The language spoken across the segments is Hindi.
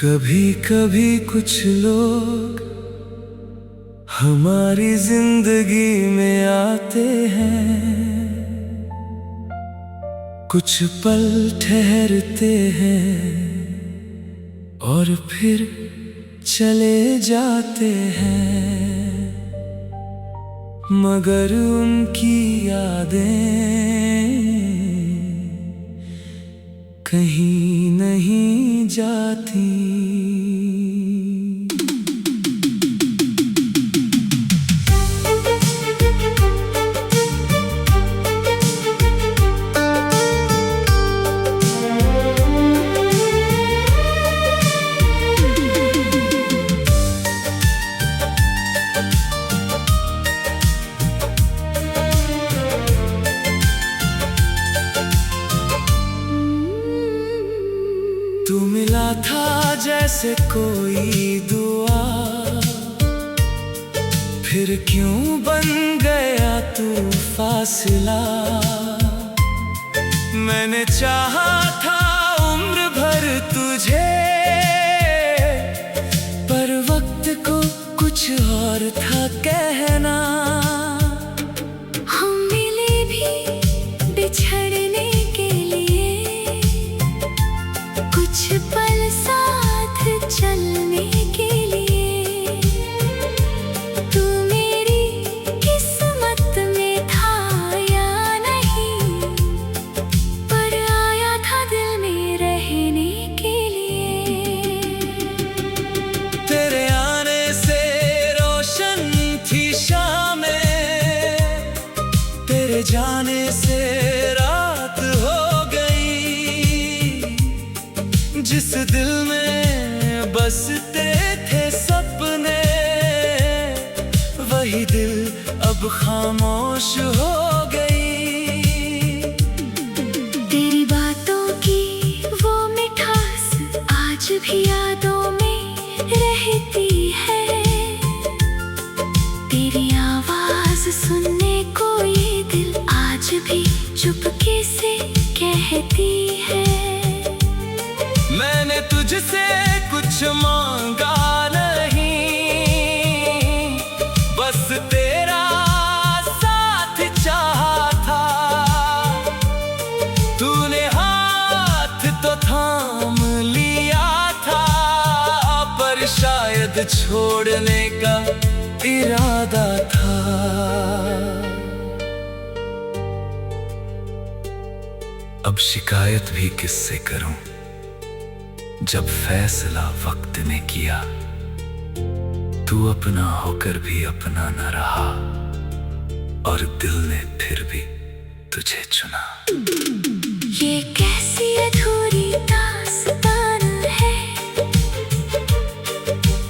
कभी कभी कुछ लोग हमारी जिंदगी में आते हैं, कुछ पल ठहरते हैं और फिर चले जाते हैं, मगर उनकी यादें कहीं नहीं जाती। तू मिला था जैसे कोई दुआ, फिर क्यों बन गया तू फासला। मैंने चाहा था उम्र भर तुझे, पर वक्त को कुछ और था कहना। हम मिले भी बिछड़ने के लिए, कुछ पल साथ चलने के लिए। तू मेरी किस्मत में था या नहीं, पर आया था दिल में रहने के लिए। तेरे आने से रोशन थी शामें, तेरे जाने से रात हो गई। जिस दिल में बसते थे सपने, वही दिल अब खामोश हो गई। तेरी बातों की वो मिठास आज भी यादों में रहती है। तेरी आवाज सुनने को ये दिल आज भी चुपके से कहती है। मैंने तुझसे कुछ मांगा नहीं, बस तेरा साथ चाहा था। तूने हाथ तो थाम लिया था, पर शायद छोड़ने का इरादा था। अब शिकायत भी किससे करूं, जब फैसला वक्त ने किया। तू अपना होकर भी अपना न रहा, और दिल ने फिर भी तुझे चुना। ये कैसी अधूरी दास्तान है,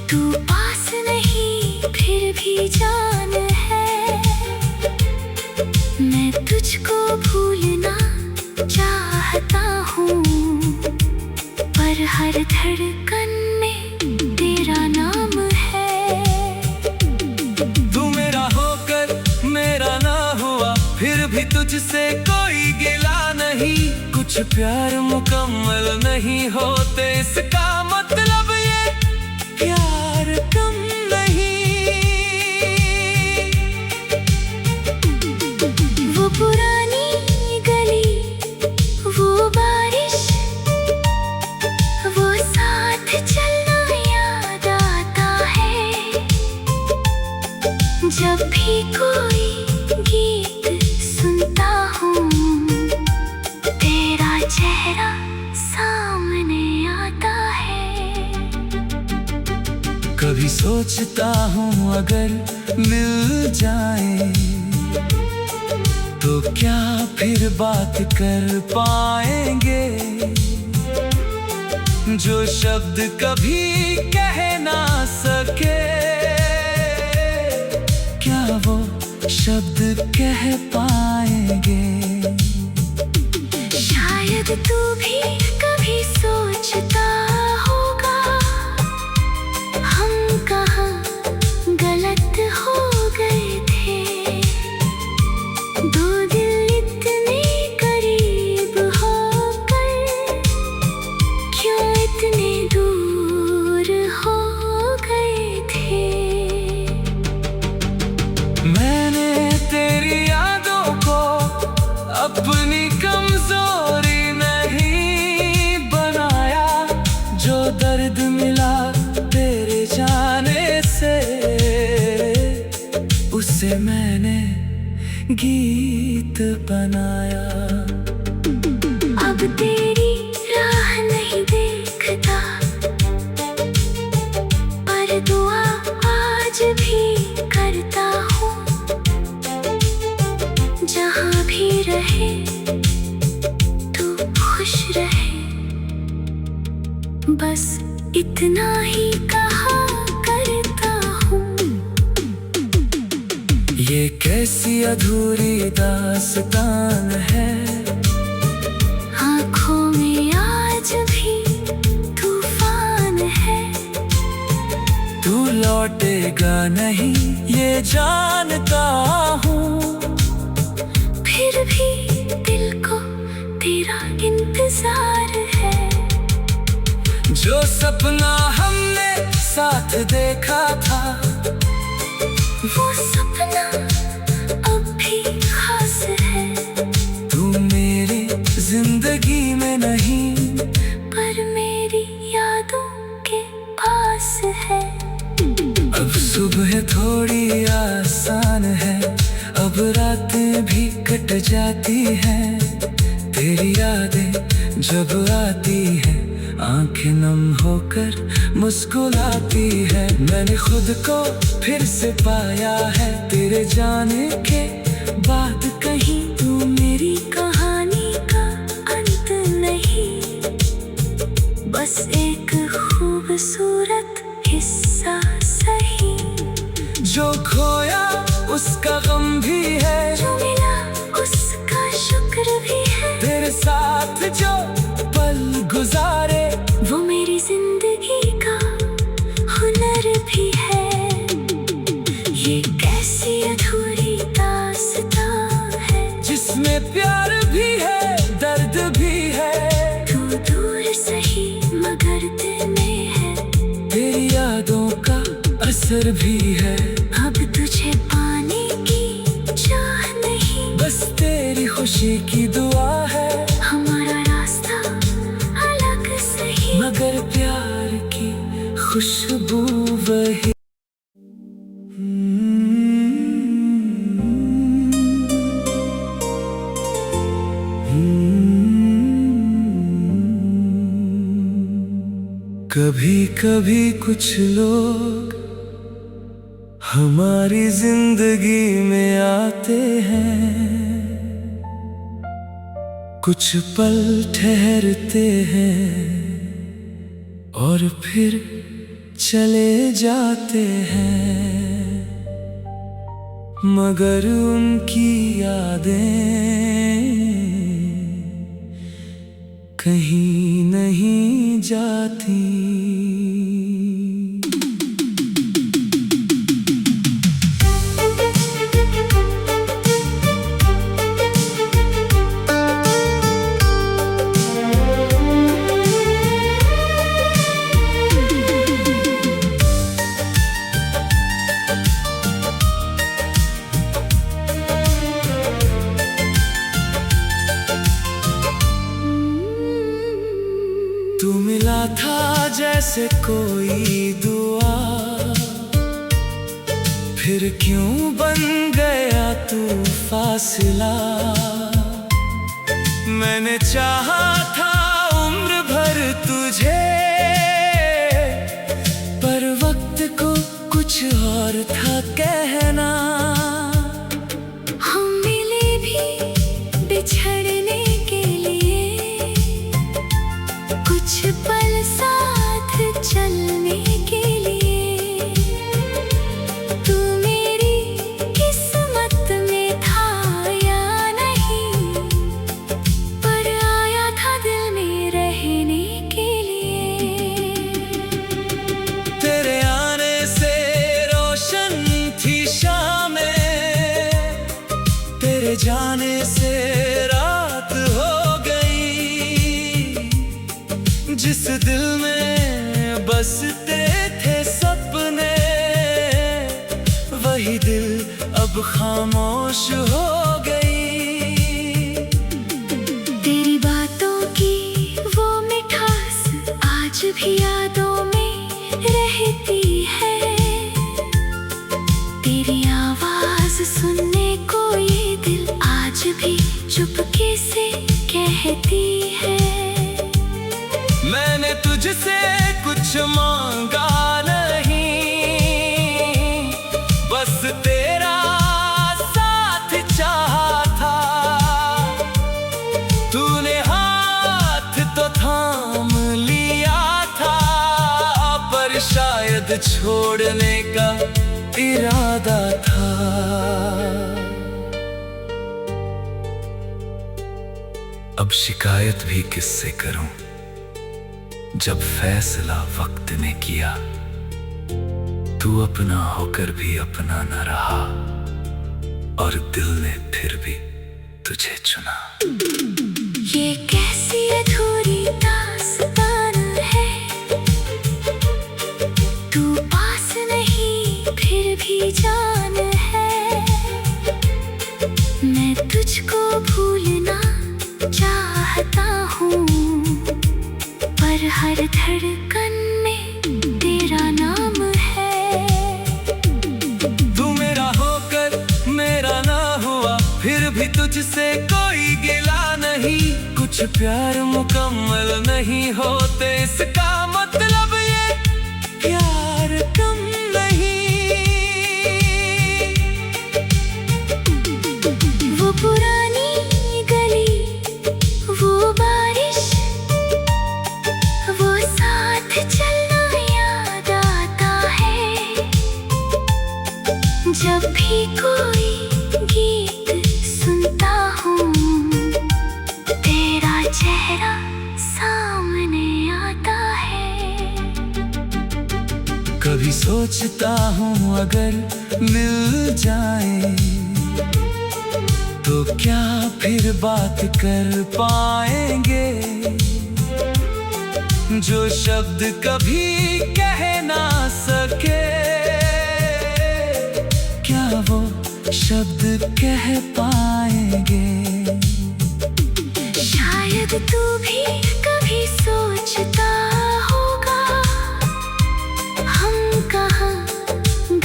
तू पास नहीं फिर भी जान है। मैं तुझको भूलना चाहता हूँ, पर हर धड़कन में तेरा नाम है। तू मेरा होकर मेरा ना हुआ, फिर भी तुझसे कोई गिला नहीं। कुछ प्यार मुकम्मल नहीं होते, इसका मतलब ये प्यार कम नहीं। वो पुरानी गली, वो बारिश, वो साथ चलना याद आता है। जब भी कोई गीत सुनता हूँ, तेरा चेहरा सामने आता है। कभी सोचता हूँ अगर मिल जाए, तो क्या फिर बात कर पाएंगे। जो शब्द कभी कह ना सके, क्या वो शब्द कह पाएंगे। शायद तू भी कभी सोचता होगा, हम कहाँ गलत हो गए थे। दो दिल इतने करीब होकर क्यों इतने दूर अपनी कमजोरी नहीं बनाया, जो दर्द मिला तेरे जाने से उसे मैंने गीत बनाया। अब तेरी राह नहीं देखता, पर दुआ आज भी करता हूँ। जहाँ भी रहे तू खुश रहे, बस इतना ही कहा करता हूँ। ये कैसी अधूरी दास्तान है, आँखों में आज भी तूफान है। तू लौटेगा नहीं ये जानता हूँ, फिर भी दिल को तेरा इंतजार है। जो सपना हमने साथ देखा था, वो सपना अब भी खास है। तू मेरी जिंदगी में नहीं, पर मेरी यादों के पास है। अब सुबह थोड़ी आसान है, अब रातें भी कट जाती हैं। तेरी यादें जब आती है, आंखें नम होकर मुस्कुराती है। मैंने खुद को फिर से पाया है तेरे जाने के बाद कहीं। तू मेरी कहानी का अंत नहीं, बस एक खूबसूरत हिस्सा सही। जो खोया उसका गम भी है, जो मिला उसका शुक्र भी है। तेरे साथ जो पल गुजारे, वो मेरी जिंदगी का हुनर भी है। ये कैसी अधूरी दास्तां है, जिसमें प्यार भी है दर्द भी है। तू दूर सही मगर दिल में है, तेरी यादों का असर भी है। अब तुझे पाने की चाह नहीं, बस तेरी खुशी की दुआ है। हमारा रास्ता अलग सही, मगर प्यार की खुशबू वही। कभी कभी कुछ लोग हमारी जिंदगी में आते हैं, कुछ पल ठहरते हैं और फिर चले जाते हैं। मगर उनकी यादें कहीं नहीं जाती। तू मिला था जैसे कोई दुआ, फिर क्यों बन गया तू फासला। मैंने चाहा था उम्र भर तुझे, पर वक्त को कुछ और था कहना। हम मिले भी बिछड़ने के लिए, कुछ पल साथ चलने के लिए। तू मेरी किस्मत में था या नहीं, पर आया था दिल में रहने के लिए। तेरे आने से रोशन थी शामें, तेरे जाने से रात हो गई। जिस दिल में बसते थे सपने, वही दिल अब खामोश हो गई। भी यादों में रहती है। तेरी आवाज सुनने को ये दिल आज भी चुपके से कहती है। मैंने तुझसे कुछ मांगा नहीं, बस तेरा साथ चाहा था। तूने हाथ तो थाम लिया था, पर शायद छोड़ने का इरादा था। अब शिकायत भी किससे करूं, जब फैसला वक्त ने किया। तू अपना होकर भी अपना न रहा, और दिल ने फिर भी तुझे चुना। ये कैसी अधूरी दास्तान है, तू पास नहीं फिर भी जान है। मैं तुझको भूलना चाहता हूँ, पर हर धड़कन में तेरा नाम है। तू मेरा होकर मेरा ना हुआ, फिर भी तुझसे कोई गिला नहीं। कुछ प्यार मुकम्मल नहीं होते, इसका मतलब ये प्यार कम नहीं। वो पुरानी गली, वो बारिश, वो साथ चलना याद आता है। जब भी कोई गीत सुनता हूँ, तेरा चेहरा सामने आता है। कभी सोचता हूँ अगर मिल जाए, तो क्या फिर बात कर पाएंगे। जो शब्द कभी कह ना सके, क्या वो शब्द कह पाएंगे। शायद तू भी कभी सोचता होगा, हम कहाँ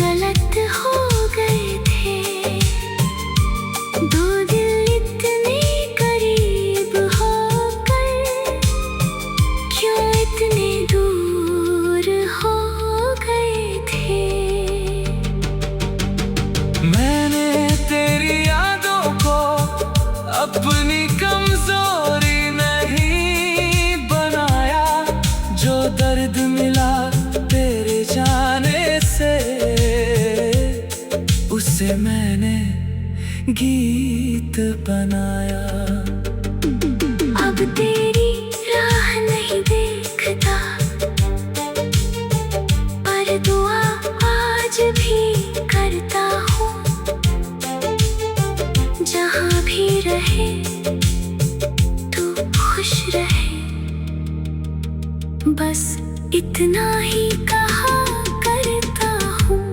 गलत हो गए थे। दो दिल इतने करीब होकर क्यों इतने दूर हो गए थे। मैंने तेरी यादों को अपनी कमजोरी नहीं बनाया। जो दर्द मिला तेरे जाने से, उसे मैंने गीत बनाया। अब तेरी राह नहीं देखता, पर दुआ आज भी करता हूँ। जहाँ भी रहे तू खुश रहे, बस इतना ही कहा करता हूँ।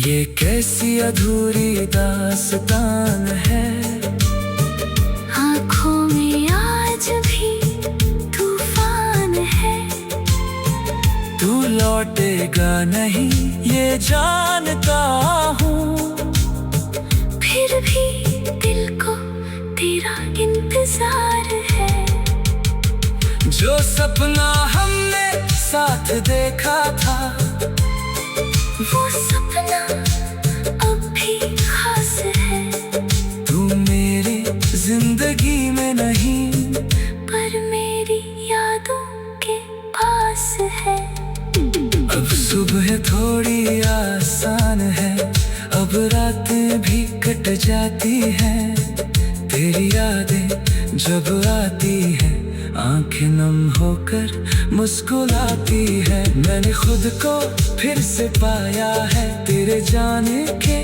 ये कैसी अधूरी दास्तान है, आँखों में आज भी तूफान है। तू लौटेगा नहीं ये जानता हूँ, फिर भी दिल को तेरा इंतजार है। जो सपना हमने साथ देखा था, वो सपना अब भी खास है। तू मेरी जिंदगी में नहीं, पर मेरी यादों के पास है। अब सुबह थोड़ी आसान है, अब रातें भी कट जाती हैं। तेरी यादें जब आती है, आंखें नम होकर मुस्कुराती है। मैंने खुद को फिर से पाया है, तेरे जाने के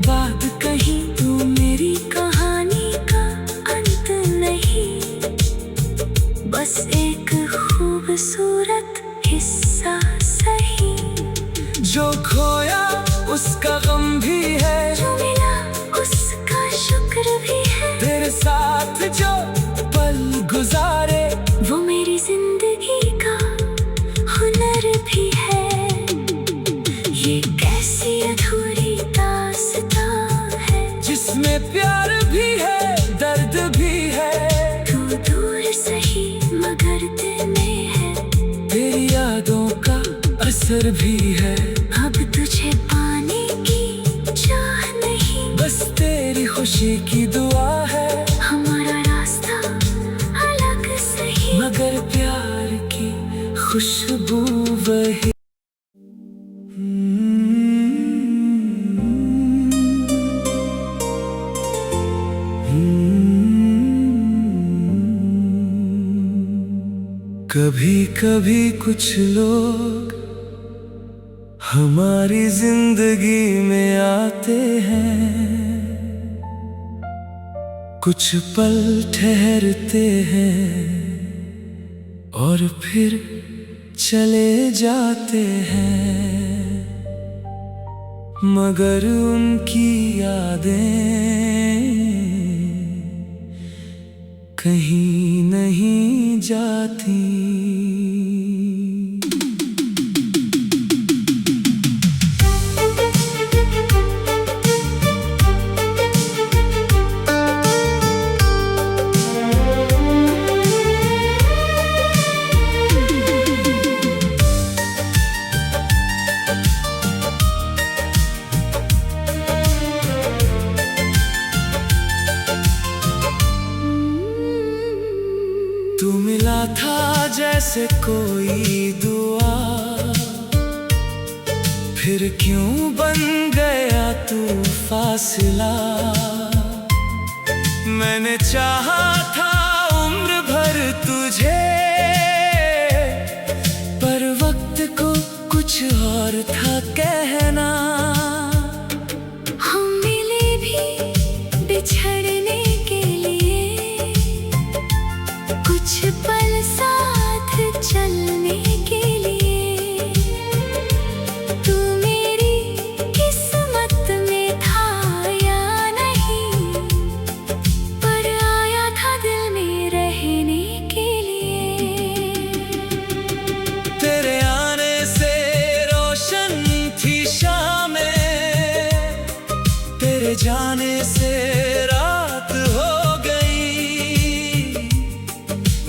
बाद कहीं। तू मेरी कहानी का अंत नहीं, बस एक खूबसूरत हिस्सा सही। जो खोया उसका गम भी है, जो मिला उसका शुक्र भी है। तेरे साथ जो पल गुजारे, वो मेरी जिंदगी प्यार भी है, दर्द भी है। तू दूर सही मगर दिल में है, तेरी यादों का असर भी है। अब तुझे पाने की चाह नहीं, बस तेरी खुशी की दुआ है। हमारा रास्ता अलग सही, मगर प्यार की खुशबू वही। कभी कभी कुछ लोग हमारी जिंदगी में आते हैं, कुछ पल ठहरते हैं और फिर चले जाते हैं। मगर उनकी यादें कहीं नहीं जाती। तू मिला था जैसे कोई दुआ, फिर क्यों बन गया तू फासला। मैंने चाहा था उम्र भर तुझे, पर वक्त को कुछ और था कहना। हम मिले भी बिछड़ने के लिए, कुछ पल साथ चलने के लिए। तू मेरी किस्मत में था या नहीं, पर आया था दिल में रहने के लिए। तेरे आने से रोशन थी शामें, तेरे जाने से रात हो गई।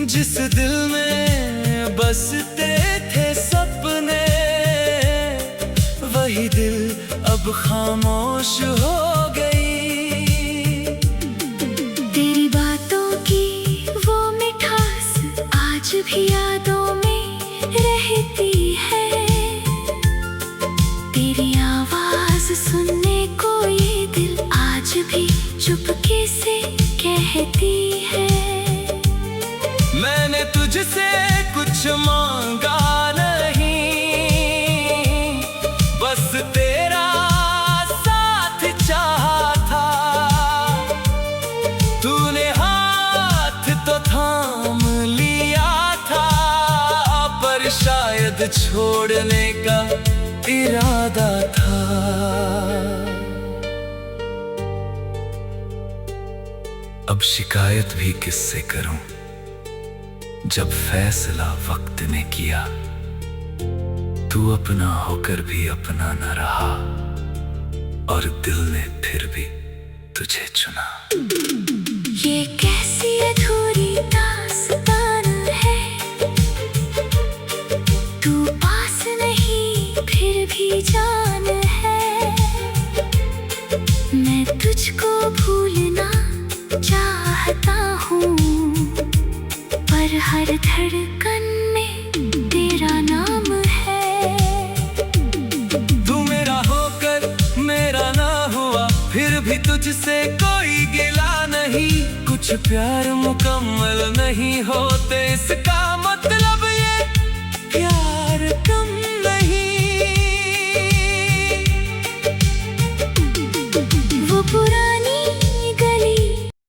जिस दिल में बसते थे सपने, वही दिल अब खामोश हो गई। तेरी बातों की वो मिठास आज भी यादों में रहती है। तेरी आवाज सुनने को ये दिल आज भी चुपके से कहती है। मैंने तुझसे कुछ मांगा नहीं, बस तेरा साथ चाहा था। तूने हाथ तो थाम लिया था, पर शायद छोड़ने का इरादा था। अब शिकायत भी किससे करूं, जब फैसला वक्त ने किया। तू अपना होकर भी अपना न रहा, और दिल ने फिर भी तुझे चुना। ये कैसी अधूरी दास्तान है, तू पास नहीं फिर भी जान है। मैं तुझको भूलना चाहता हूँ, पर हर धड़कन में तेरा नाम है। तू मेरा होकर मेरा ना हुआ, फिर भी तुझसे कोई गिला नहीं। कुछ प्यार मुकम्मल नहीं होते, इसका मतलब